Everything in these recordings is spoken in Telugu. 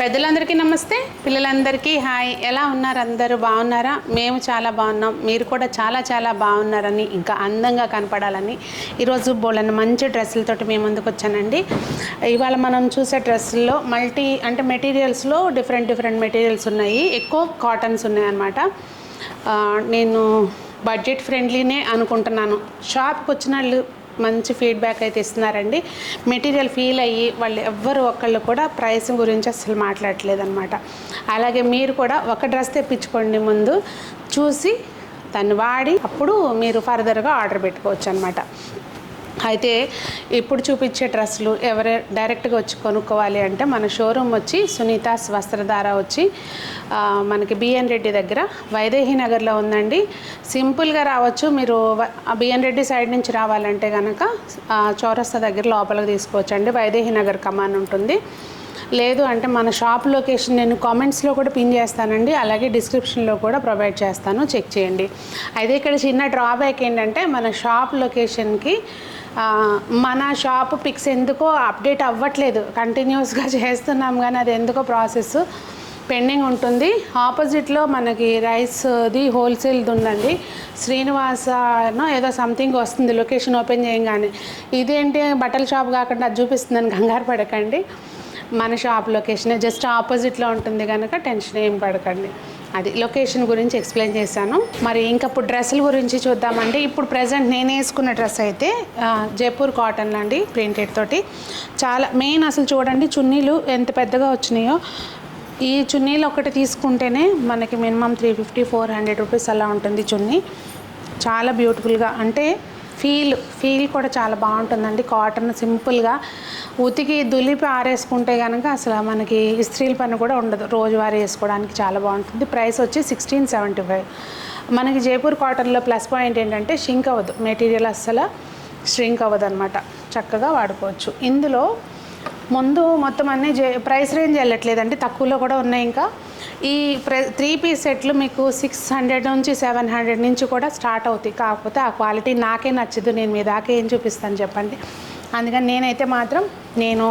పెద్దలందరికీ నమస్తే, పిల్లలందరికీ హాయ్. ఎలా ఉన్నారు? అందరూ బాగున్నారా? మేము చాలా బాగున్నాం. మీరు కూడా చాలా చాలా బాగున్నారని, ఇంకా అందంగా కనపడాలని ఈరోజు బోలెని మంచి డ్రెస్సులతోటి మేము ముందుకు వచ్చానండి. ఇవాళ మనం చూసే డ్రెస్సుల్లో మెటీరియల్స్లో డిఫరెంట్ మెటీరియల్స్ ఉన్నాయి. ఎక్కువ కాటన్స్ ఉన్నాయన్నమాట. నేను బడ్జెట్ ఫ్రెండ్లీనే అనుకుంటున్నాను. షాప్కి వచ్చిన వాళ్ళు మంచి ఫీడ్బ్యాక్ అయితే ఇస్తున్నారండి. మెటీరియల్ ఫీల్ అయ్యి వాళ్ళు ఎవ్వరు ఒకళ్ళు కూడా ప్రైస్ గురించి అసలు మాట్లాడట్లేదు అనమాట. అలాగే మీరు కూడా ఒక డ్రెస్ తెప్పించుకోండి, ముందు చూసి దాన్ని వాడి అప్పుడు మీరు ఫర్దర్గా ఆర్డర్ పెట్టుకోవచ్చు అనమాట. అయితే ఇప్పుడు చూపించే డ్రెస్సులు ఎవరు డైరెక్ట్గా వచ్చి కొనుక్కోవాలి అంటే మన షోరూమ్ వచ్చి సునీతాస్ వస్త్రధార వచ్చి మనకి బిఎన్ రెడ్డి దగ్గర వైదేహి నగర్లో ఉందండి. సింపుల్గా రావచ్చు. మీరు బిఎన్ రెడ్డి సైడ్ నుంచి రావాలంటే కనుక చౌరస్తా దగ్గర లోపలికి తీసుకోవచ్చు అండి. వైదేహి నగర్ కమాన్ ఉంటుంది. లేదు అంటే మన షాప్ లొకేషన్ నేను కామెంట్స్లో కూడా పిన్ చేస్తానండి, అలాగే డిస్క్రిప్షన్లో కూడా ప్రొవైడ్ చేస్తాను, చెక్ చేయండి. అయితే ఇక్కడ చిన్న డ్రాబ్యాక్ ఏంటంటే మన షాప్ లొకేషన్కి మన షాప్ పిక్స్ ఎందుకో అప్డేట్ అవ్వట్లేదు. కంటిన్యూస్గా చేస్తున్నాం కానీ అది ఎందుకో ప్రాసెస్ పెండింగ్ ఉంటుంది. ఆపోజిట్లో మనకి రైస్ది హోల్సేల్ది ఉందండి, శ్రీనివాసనో ఏదో సంథింగ్ వస్తుంది లొకేషన్ ఓపెన్ చేయగానే. ఇదేంటి బట్టల షాప్ కాకుండా అది చూపిస్తుందని కంగారు పడకండి. మన షాప్ లొకేషన్ జస్ట్ ఆపోజిట్లో ఉంటుంది కనుక టెన్షన్ ఏం పడకండి. అది లొకేషన్ గురించి ఎక్స్ప్లెయిన్ చేశాను. మరి ఇంకప్పుడు డ్రెస్సుల గురించి చూద్దామండి. ఇప్పుడు ప్రజెంట్ నేను వేసుకున్న డ్రెస్ అయితే జైపూర్ కాటన్ అండి, ప్రింటెడ్ తోటి. చాలా మెయిన్ అసలు చూడండి చున్నీలు ఎంత పెద్దగా వచ్చినాయో. ఈ చున్నీలు ఒకటి తీసుకుంటేనే మనకి మినిమం 350-400 రూపీస్ అలా ఉంటుంది చున్నీ. చాలా బ్యూటిఫుల్గా అంటే ఫీల్ కూడా చాలా బాగుంటుందండి. కాటన్ సింపుల్గా ఉతికి దులిపి ఆరేసుకుంటే కనుక అసలు మనకి ఇస్త్రీల పని కూడా ఉండదు. రోజువారీ వేసుకోవడానికి చాలా బాగుంటుంది. ప్రైస్ వచ్చి 1675. మనకి జైపూర్ కాటన్లో ప్లస్ పాయింట్ ఏంటంటే షింక్ అవ్వదు, మెటీరియల్ అస్సలు ష్రింక్ అవ్వదు అనమాట. చక్కగా వాడుకోవచ్చు. ఇందులో ముందు మొత్తం అన్నీ ప్రైస్ రేంజ్ వెళ్ళట్లేదండి, తక్కువలో కూడా ఉన్నాయి. ఇంకా ఈ 3 పీస్ సెట్లు మీకు 600 నుంచి 700 నుంచి కూడా స్టార్ట్ అవుతాయి. కాకపోతే ఆ క్వాలిటీ నాకే నచ్చదు. నేను మీ దాకా ఏం చూపిస్తాను చెప్పండి. అందుకని నేనైతే మాత్రం నేను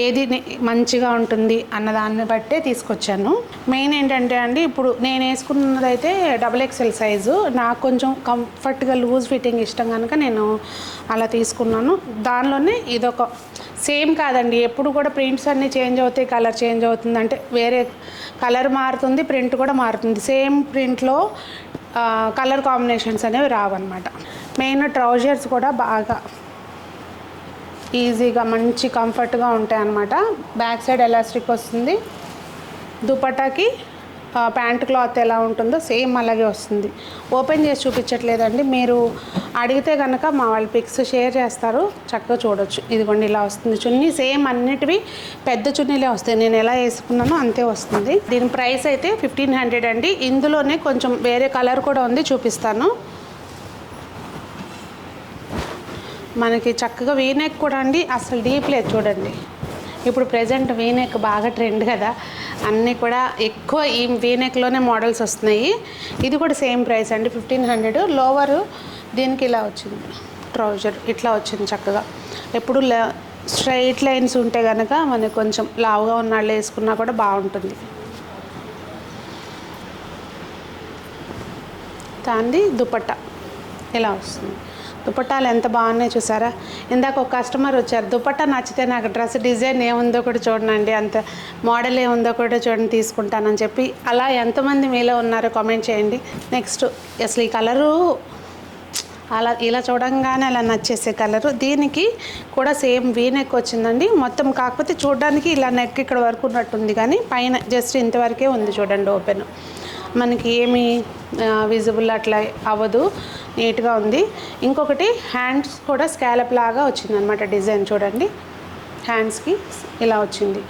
ఏది మంచిగా ఉంటుంది అన్నదాన్ని బట్టే తీసుకొచ్చాను. మెయిన్ ఏంటంటే అండి, ఇప్పుడు నేను వేసుకున్నదైతే XXL సైజు. నాకు కొంచెం కంఫర్ట్గా లూజ్ ఫిట్టింగ్ ఇష్టం కనుక నేను అలా తీసుకున్నాను. దానిలోనే ఇదొక సేమ్ కాదండి, ఎప్పుడు కూడా ప్రింట్స్ అన్నీ చేంజ్ అవుతాయి, కలర్ చేంజ్ అవుతుంది అంటే వేరే కలర్ మారుతుంది, ప్రింట్ కూడా మారుతుంది. సేమ్ ప్రింట్లో కలర్ కాంబినేషన్స్ అనేవి రావన్నమాట. మెయిన్ ట్రౌజర్స్ కూడా బాగా ఈజీగా మంచి కంఫర్ట్గా ఉంటాయి అన్నమాట. బ్యాక్ సైడ్ ఎలాస్టిక్ వస్తుంది. దుపట్టాకి ప్యాంట్ క్లాత్ ఎలా ఉంటుందో సేమ్ అలాగే వస్తుంది. ఓపెన్ చేసి చూపించట్లేదండి, మీరు అడిగితే కనుక మా వాళ్ళు పిక్స్ షేర్ చేస్తారు, చక్కగా చూడొచ్చు. ఇదిగోండి ఇలా వస్తుంది చున్నీ. సేమ్ అన్నిటివి పెద్ద చున్నీలే వస్తాయి. నేను ఎలా వేసుకున్నానో అంతే వస్తుంది. దీని ప్రైస్ అయితే 1500 అండి. ఇందులోనే కొంచెం వేరే కలర్ కూడా ఉంది, చూపిస్తాను. మనకి చక్కగా వీనెక్ కూడా అండి, అసలు డీప్ లేదు చూడండి. ఇప్పుడు ప్రజెంట్ వీనెక్ బాగా ట్రెండ్ కదా, అన్నీ కూడా ఎక్కువ ఈ వీనెక్లోనే మోడల్స్ వస్తున్నాయి. ఇది కూడా సేమ్ ప్రైస్ అండి, 1500. లోవరు దీనికి ఇలా వచ్చింది, ట్రౌజర్ ఇట్లా వచ్చింది చక్కగా. ఎప్పుడు స్ట్రైట్ లైన్స్ ఉంటే కనుక మనకి కొంచెం లావుగా ఉన్న వాళ్ళు వేసుకున్నా కూడా బాగుంటుంది. దాన్ని దుపట్టా ఇలా వస్తుంది. దుపట్టాలు ఎంత బాగున్నాయి చూసారా. ఇందాక ఒక కస్టమర్ వచ్చారు, దుపట్టా నచ్చితే నాకు డ్రెస్ డిజైన్ ఏముందో కూడా చూడండి, అంత మోడల్ ఏముందో కూడా చూడండి తీసుకుంటానని చెప్పి. అలా ఎంతమంది మీలో ఉన్నారో కామెంట్ చేయండి. నెక్స్ట్ అసలు ఈ కలరు ఇలా చూడంగానే అలా నచ్చేసే కలరు. దీనికి కూడా సేమ్ వీనెక్ వచ్చిందండి మొత్తం. కాకపోతే చూడడానికి ఇలా నెక్ ఇక్కడ వరకు ఉన్నట్టుంది, కానీ పైన జస్ట్ ఇంతవరకే ఉంది చూడండి ఓపెన్. మనకి ఏమి విజిబుల్ అట్లా అవ్వదు, నీట్గా ఉంది. ఇంకొకటి హ్యాండ్స్ కూడా స్కాలప్ లాగా వచ్చిందనమాట డిజైన్. చూడండి హ్యాండ్స్కి ఇలా వచ్చింది.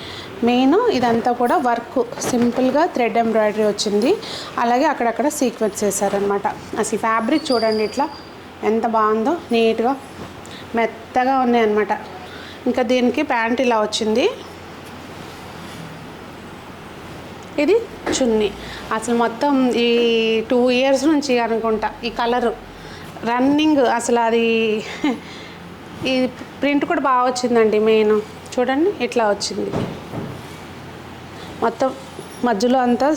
మెయిన్ ఇదంతా కూడా వర్క్ సింపుల్గా థ్రెడ్ ఎంబ్రాయిడరీ వచ్చింది. అలాగే అక్కడక్కడ సీక్వెన్స్ వేసారనమాట. అసలు ఫ్యాబ్రిక్ చూడండి ఇట్లా ఎంత బాగుందో, నీట్గా మెత్తగా ఉన్నాయి అనమాట. ఇంకా దీనికి ప్యాంట్ ఇలా వచ్చింది. ఇది చున్నీ. అసలు మొత్తం ఈ 2 ఇయర్స్ నుంచి అనుకుంటా ఈ కలరు రన్నింగ్. అసలు అది ఈ ప్రింట్ కూడా బాగా వచ్చిందండి. మెయిన్ చూడండి ఇట్లా వచ్చింది. మొత్తం మధ్యలో అంతా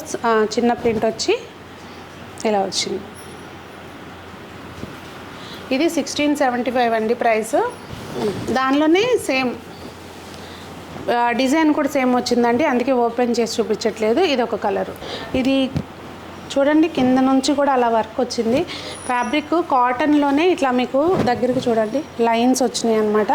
చిన్న ప్రింట్ వచ్చి ఇలా వచ్చింది. ఇది 1675 అండి ప్రైస్. దానిలోనే సేమ్ డిజైన్ కూడా సేమ్ వచ్చిందండి, అందుకే ఓపెన్ చేసి చూపించట్లేదు. ఇది ఒక కలరు. ఇది చూడండి కింద నుంచి కూడా అలా వర్క్ వచ్చింది. ఫ్యాబ్రిక్ కాటన్లోనే ఇట్లా మీకు దగ్గరికి చూడండి లైన్స్ వచ్చినాయి అన్నమాట.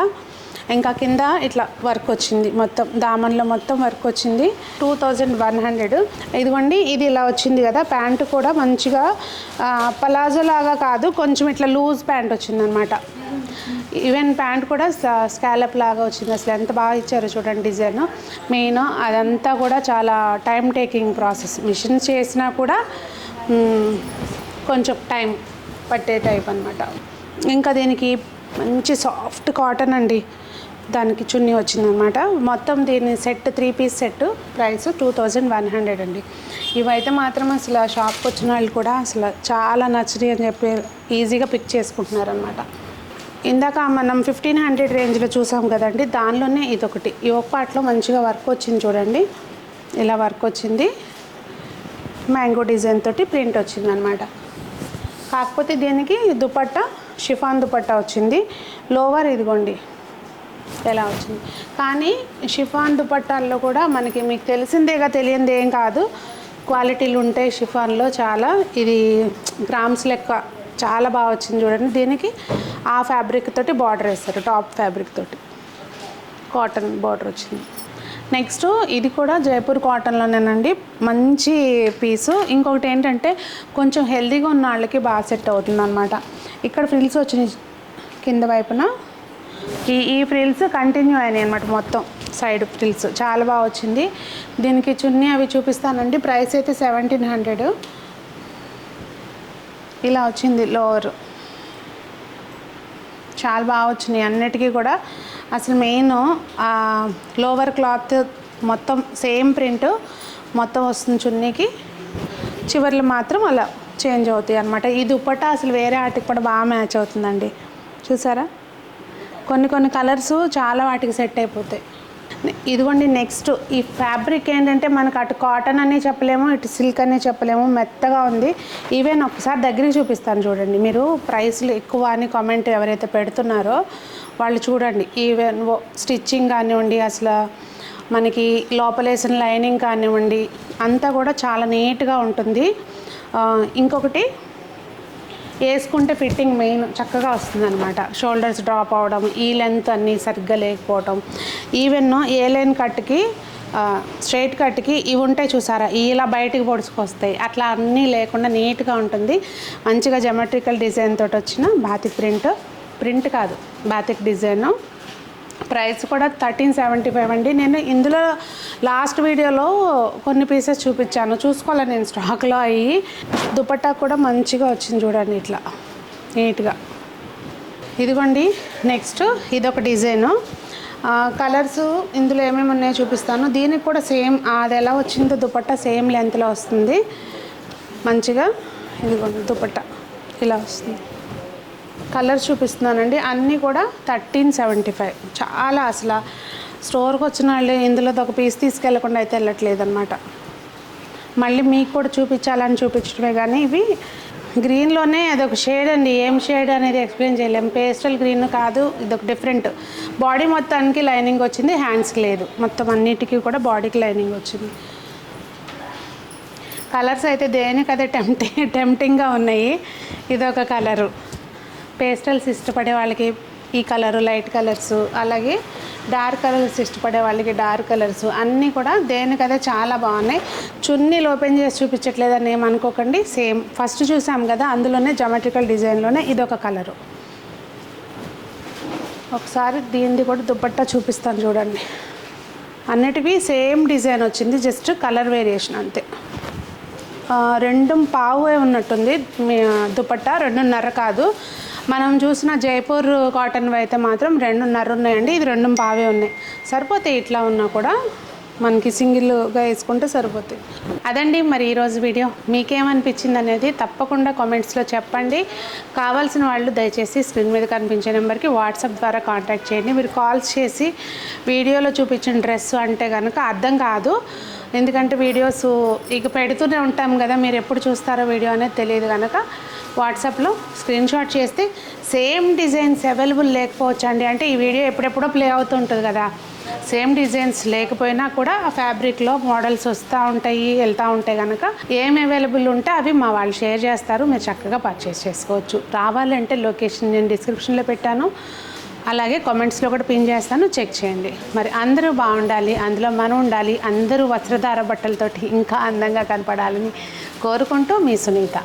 ఇంకా కింద ఇట్లా వర్క్ వచ్చింది, మొత్తం దామన్లో మొత్తం వర్క్ వచ్చింది. 2100. ఇదిగోండి ఇది ఇలా వచ్చింది కదా. ప్యాంటు కూడా మంచిగా పలాజో లాగా కాదు, కొంచెం ఇట్లా లూజ్ ప్యాంట్ వచ్చింది అనమాట. ఈవెన్ ప్యాంట్ కూడా స్కాలప్ లాగా వచ్చింది. అసలు ఎంత బాగా ఇచ్చారో చూడండి డిజైన్. మెయిన్ అదంతా కూడా చాలా టైం టేకింగ్ ప్రాసెస్. మిషన్ చేసినా కూడా కొంచెం టైం పట్టే టైప్ అనమాట. ఇంకా దీనికి మంచి సాఫ్ట్ కాటన్ అండి, దానికి చున్నీ వచ్చిందనమాట. మొత్తం దీని సెట్ 3 పీస్ సెట్ ప్రైస్ 2100 అండి. ఇవైతే మాత్రం అసలు షాప్కి వచ్చిన వాళ్ళు కూడా అసలు చాలా నచ్చినాయి అని చెప్పి ఈజీగా పిక్ చేసుకుంటున్నారనమాట. ఇందాక మనం 1500 రేంజ్లో చూసాం కదండి, దానిలోనే ఇదొకటి. ఈ ఒక పార్ట్లో మంచిగా వర్క్ వచ్చింది చూడండి, ఇలా వర్క్ వచ్చింది. మ్యాంగో డిజైన్ తోటి ప్రింట్ వచ్చింది అనమాట. కాకపోతే దీనికి దుపట్టా షిఫాన్ దుపట్టా వచ్చింది. లోవర్ ఇదిగోండి ఎలా వచ్చింది. కానీ షిఫాన్ దుపట్టాల్లో కూడా మనకి మీకు తెలిసిందేగా, తెలియంది ఏం కాదు, క్వాలిటీలు ఉంటాయి షిఫాన్లో చాలా. ఇది గ్రామ్స్ లెక్క చాలా బాగా వచ్చింది చూడండి. దీనికి ఆ ఫ్యాబ్రిక్ తోటి బార్డర్ వేస్తారు, టాప్ ఫ్యాబ్రిక్ తోటి కాటన్ బార్డర్ వచ్చింది. నెక్స్ట్ ఇది కూడా జైపూర్ కాటన్లోనేనండి, మంచి పీసు. ఇంకొకటి ఏంటంటే కొంచెం హెల్దీగా ఉన్న వాళ్ళకి బాగా సెట్ అవుతుంది అనమాట. ఇక్కడ ఫ్రిల్స్ వచ్చినాయి కింద వైపున, ఈ ఫ్రిల్స్ కంటిన్యూ అయినాయి అనమాట. మొత్తం సైడ్ ఫ్రిల్స్ చాలా బాగా వచ్చింది. దీనికి చున్నీ అవి చూపిస్తానండి. ప్రైస్ అయితే 1700. ఇలా వచ్చింది లోవర్, చాలా బాగా వచ్చినాయి అన్నిటికీ కూడా. అసలు మెయిన్ లోవర్ క్లాత్ మొత్తం సేమ్ ప్రింట్ మొత్తం వస్తుంది చున్నీకి, చివర్లు మాత్రం అలా చేంజ్ అవుతాయి అన్నమాట. ఈ దుపట్టా అసలు వేరే వాటికి కూడా బాగా మ్యాచ్ అవుతుందండి, చూసారా. కొన్ని కలర్స్ చాలా వాటికి సెట్ అయిపోతాయి. ఇదిగోండి నెక్స్ట్ ఈ ఫ్యాబ్రిక్ ఏంటంటే మనకు అటు కాటన్ అని చెప్పలేము, ఇటు సిల్క్ అని చెప్పలేము, మెత్తగా ఉంది. ఈవెన్ ఒకసారి దగ్గరికి చూపిస్తాను చూడండి. మీరు ప్రైస్లు ఎక్కువ అని కామెంట్ ఎవరైతే పెడుతున్నారో వాళ్ళు చూడండి. ఈవెన్ స్టిచ్చింగ్ కానివ్వండి, అసలు మనకి లోపలేసిన లైనింగ్ కానివ్వండి, అంతా కూడా చాలా నీట్గా ఉంటుంది. ఇంకొకటి వేసుకుంటే ఫిట్టింగ్ మెయిన్ చక్కగా వస్తుంది అనమాట. షోల్డర్స్ డ్రాప్ అవడం, ఈ లెంత్ అన్నీ సరిగ్గా లేకపోవడం, ఈవెన్ ఏ లైన్ కట్కి స్ట్రైట్ కట్కి ఇవి ఉంటాయి చూసారా, ఇలా బయటికి పొడుచుకొస్తాయి, అట్లా అన్నీ లేకుండా నీట్గా ఉంటుంది. మంచిగా జమెట్రికల్ డిజైన్ తోటి వచ్చిన బాతిక్ ప్రింట్ కాదు బాతిక్ డిజైన్. ప్రైస్ కూడా 1375 అండి. నేను ఇందులో లాస్ట్ వీడియోలో కొన్ని పీసెస్ చూపించాను, చూసుకోవాలి నేను స్టాక్లో అయ్యి. దుపట్టా కూడా మంచిగా వచ్చింది చూడండి ఇట్లా నీట్గా. ఇదిగోండి నెక్స్ట్ ఇదొక డిజైను. కలర్స్ ఇందులో ఏమేమి ఉన్నాయో చూపిస్తాను. దీనికి కూడా సేమ్ అది ఎలా వచ్చిందో దుపట్టా సేమ్ లెంత్లో వస్తుంది మంచిగా. ఇదిగోండి దుపట్టా ఇలా వస్తుంది. కలర్స్ చూపిస్తున్నానండి, అన్నీ కూడా 1375. చాలా అసలు స్టోర్కి వచ్చిన వాళ్ళు ఇందులో ఒక పీస్ తీసుకెళ్లకుండా అయితే వెళ్ళట్లేదు అనమాట. మళ్ళీ మీకు కూడా చూపించాలని చూపించడమే కానీ ఇవి గ్రీన్లోనే అదొక షేడ్ అండి, ఏం షేడ్ అనేది ఎక్స్ప్లెయిన్ చేయలేము. పేస్టల్ గ్రీన్ కాదు, ఇదొక డిఫరెంట్. బాడీ మొత్తానికి లైనింగ్ వచ్చింది, హ్యాండ్స్కి లేదు, మొత్తం అన్నిటికీ కూడా బాడీకి లైనింగ్ వచ్చింది. కలర్స్ అయితే దేనికదే టెంప్టింగ్గా ఉన్నాయి. ఇదొక కలరు, పేస్టల్స్ ఇష్టపడే వాళ్ళకి ఈ కలరు, లైట్ కలర్స్, అలాగే డార్క్ కలర్స్ ఇష్టపడే వాళ్ళకి డార్క్ కలర్స్, అన్నీ కూడా దేనికదే చాలా బాగున్నాయి. చున్నీలు ఓపెన్ చేసి చూపించట్లేదని ఏమనుకోకండి, సేమ్ ఫస్ట్ చూసాం కదా అందులోనే జమెట్రికల్ డిజైన్లోనే ఇదొక కలరు. ఒకసారి దీనిది కూడా దుపట్టా చూపిస్తాను చూడండి. అన్నిటివి సేమ్ డిజైన్ వచ్చింది, జస్ట్ కలర్ వేరియేషన్ అంతే. 2.5 ఉన్నట్టుంది దుపట్టా, 2.5 కాదు. మనం చూసిన జైపూర్ కాటన్ అయితే మాత్రం 2.5 ఉన్నాయండి, ఇది 2.5 ఉన్నాయి. సరిపోతాయి ఇట్లా ఉన్నా కూడా, మనకి సింగిల్గా వేసుకుంటే సరిపోతాయి. అదండి మరి ఈరోజు వీడియో. మీకేమనిపించింది అనేది తప్పకుండా కామెంట్స్లో చెప్పండి. కావాల్సిన వాళ్ళు దయచేసి స్క్రీన్ మీద కనిపించే నెంబర్కి వాట్సాప్ ద్వారా కాంటాక్ట్ చేయండి. మీరు కాల్స్ చేసి వీడియోలో చూపించిన డ్రెస్ అంటే కనుక అర్థం కాదు, ఎందుకంటే వీడియోస్ ఇక పెడుతూనే ఉంటాం కదా, మీరు ఎప్పుడు చూస్తారో వీడియో అనేది తెలియదు కనుక వాట్సాప్లో స్క్రీన్ షాట్ చేస్తే సేమ్ డిజైన్స్ అవైలబుల్ లేకపోవచ్చు అండి. అంటే ఈ వీడియో ఎప్పుడెప్పుడో ప్లే అవుతుంటుంది కదా, సేమ్ డిజైన్స్ లేకపోయినా కూడా ఆ ఫ్యాబ్రిక్లో మోడల్స్ వస్తూ ఉంటాయి, వెళ్తూ ఉంటాయి కనుక ఏం అవైలబుల్ ఉంటే అవి మా వాళ్ళు షేర్ చేస్తారు, మీరు చక్కగా పర్చేస్ చేసుకోవచ్చు. రావాలంటే లొకేషన్ నేను డిస్క్రిప్షన్లో పెట్టాను, అలాగే కామెంట్స్లో కూడా పిన్ చేస్తాను, చెక్ చేయండి. మరి అందరూ బాగుండాలి, అందులో మనం ఉండాలి, అందరూ వస్త్రధార బట్టలతోటి ఇంకా అందంగా కనపడాలని కోరుకుంటూ మీ సునీత.